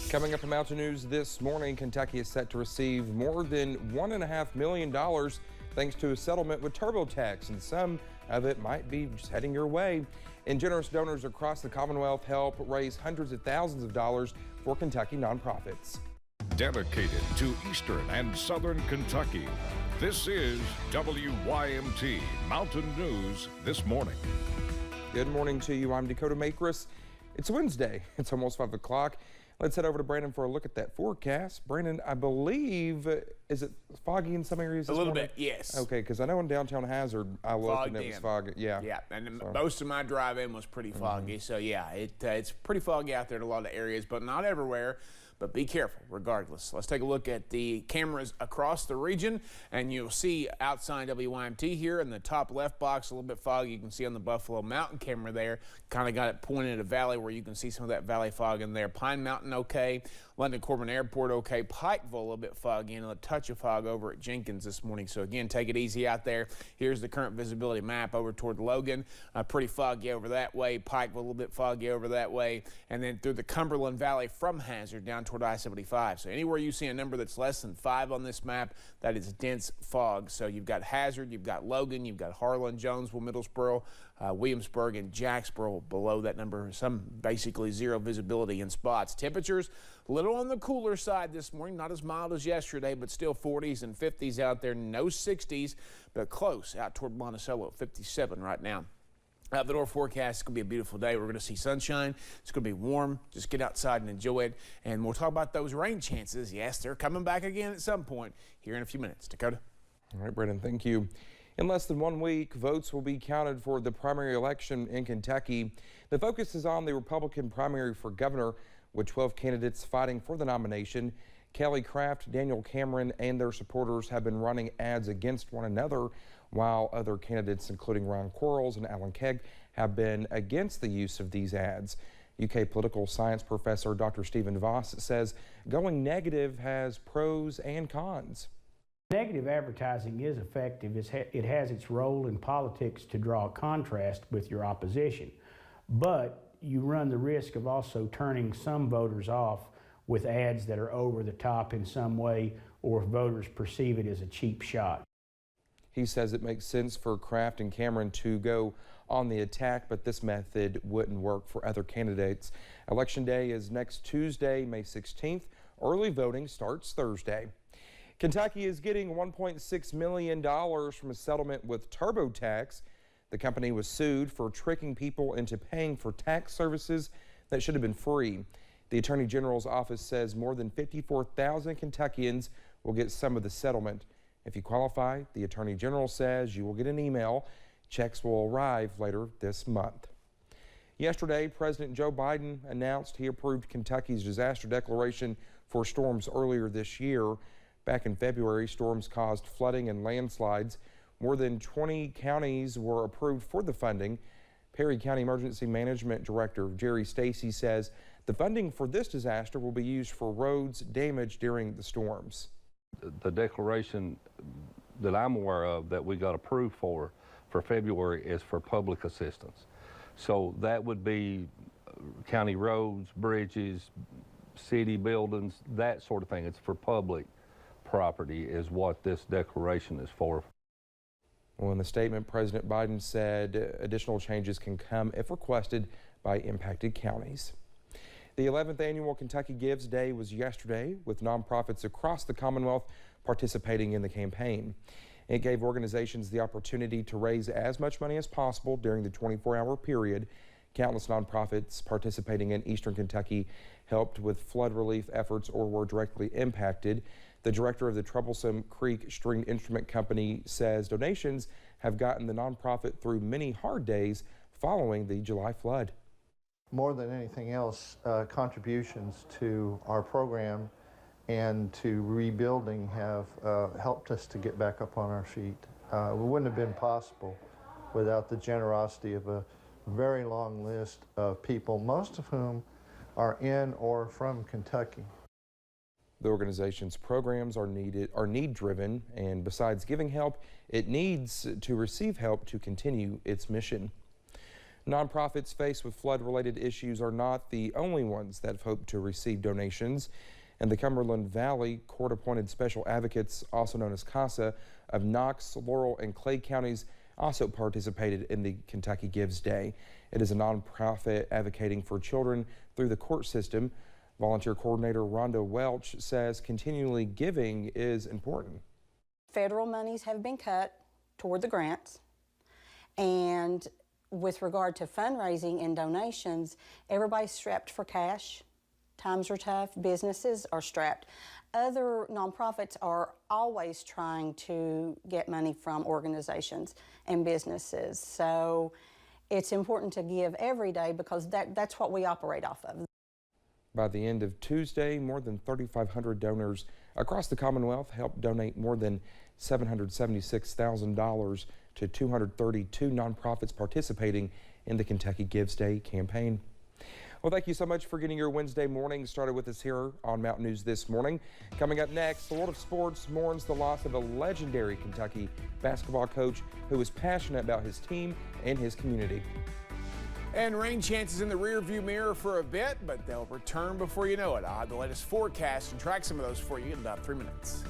Coming up in Mountain News this morning, Kentucky is set to receive more than $1.5 million thanks to a settlement with TurboTax, and some of it might be just heading your way. And generous donors across the Commonwealth help raise hundreds of thousands of dollars for Kentucky nonprofits. Dedicated to Eastern and Southern Kentucky, this is WYMT Mountain News This Morning. Good morning to you. I'm Dakota Makris. It's Wednesday. It's almost 5 o'clock. Let's head over to Brandon for a look at that forecast. Brandon, I believe, is it foggy in some areas this morning? A little bit, yes. Okay, because I know in downtown Hazard, I looked and it was foggy. Yeah. Yeah, and most of my drive-in was pretty foggy. So, yeah, it's pretty foggy out there in a lot of areas, but not everywhere. But be careful regardless. Let's take a look at the cameras across the region, and you'll see outside WYMT here in the top left box, a little bit foggy. You can see on the Buffalo Mountain camera there, kind of got it pointed at a valley where you can see some of that valley fog in there. Pine Mountain okay, London Corbin Airport okay, Pikeville a little bit foggy, and a touch of fog over at Jenkins this morning. So again, take it easy out there. Here's the current visibility map over toward Logan. Pretty foggy over that way, Pikeville a little bit foggy over that way, and then through the Cumberland Valley from Hazard down toward I-75. So anywhere you see a number that's less than 5 on this map, that is dense fog. So you've got Hazard, you've got Logan, you've got Harlan, Jonesville, Middlesboro, Williamsburg, and Jacksboro below that number. Some basically zero visibility in spots. Temperatures a little on the cooler side this morning, not as mild as yesterday, but still 40s and 50s out there. No 60s, but close out toward Monticello, 57 right now. The north forecast is going to be a beautiful day. We're going to see sunshine. It's going to be warm. Just get outside and enjoy it. And we'll talk about those rain chances. Yes, they're coming back again at some point here in a few minutes. Dakota. All right, Brendan, thank you. In less than 1 week, votes will be counted for the primary election in Kentucky. The focus is on the Republican primary for governor, with 12 candidates fighting for the nomination. Kelly Craft, Daniel Cameron, and their supporters have been running ads against one another, while other candidates, including Ron Quarles and Alan Kegg, have been against the use of these ads. UK political science professor Dr. Stephen Voss says going negative has pros and cons. Negative advertising is effective. It has its role in politics to draw a contrast with your opposition, but you run the risk of also turning some voters off with ads that are over the top in some way, or if voters perceive it as a cheap shot. He says it makes sense for Craft and Cameron to go on the attack, but this method wouldn't work for other candidates. Election day is next Tuesday, May 16th. Early voting starts Thursday. Kentucky is getting $1.6 million from a settlement with TurboTax. The company was sued for tricking people into paying for tax services that should have been free. The Attorney General's office says more than 54,000 Kentuckians will get some of the settlement. If you qualify, the Attorney General says you will get an email. Checks will arrive later this month. Yesterday, President Joe Biden announced he approved Kentucky's disaster declaration for storms earlier this year. Back in February, storms caused flooding and landslides. More than 20 counties were approved for the funding. Perry County Emergency Management Director Jerry Stacy says the funding for this disaster will be used for roads damaged during the storms. The declaration that I'm aware of that we got approved for February is for public assistance. So that would be county roads, bridges, city buildings, that sort of thing. It's for public property is what this declaration is for. Well, in the statement, President Biden said additional changes can come if requested by impacted counties. The 11th annual Kentucky Gives Day was yesterday, with nonprofits across the Commonwealth participating in the campaign. It gave organizations the opportunity to raise as much money as possible during the 24-hour period. Countless nonprofits participating in Eastern Kentucky helped with flood relief efforts or were directly impacted. The director of the Troublesome Creek Stringed Instrument Company says donations have gotten the nonprofit through many hard days following the July flood. More than anything else, contributions to our program and to rebuilding have helped us to get back up on our feet. It wouldn't have been possible without the generosity of a very long list of people, most of whom are in or from Kentucky. The organization's programs are need-driven, and besides giving help, it needs to receive help to continue its mission. Nonprofits faced with flood-related issues are not the only ones that have hoped to receive donations. In the Cumberland Valley, court-appointed special advocates, also known as CASA, of Knox, Laurel, and Clay counties also participated in the Kentucky Gives Day. It is a nonprofit advocating for children through the court system. Volunteer coordinator Rhonda Welch says continually giving is important. Federal monies have been cut toward the grants, and with regard to fundraising and donations, everybody's strapped for cash. Times are tough, businesses are strapped. Other nonprofits are always trying to get money from organizations and businesses. So it's important to give every day because that's what we operate off of. By the end of Tuesday, more than 3,500 donors across the Commonwealth helped donate more than $776,000 to 232 nonprofits participating in the Kentucky Gives Day campaign. Well, thank you so much for getting your Wednesday morning started with us here on Mountain News This Morning. Coming up next, the world of sports mourns the loss of a legendary Kentucky basketball coach who was passionate about his team and his community. And rain chances in the rearview mirror for a bit, but they'll return before you know it. I'll have the latest forecast and track some of those for you in about 3 minutes.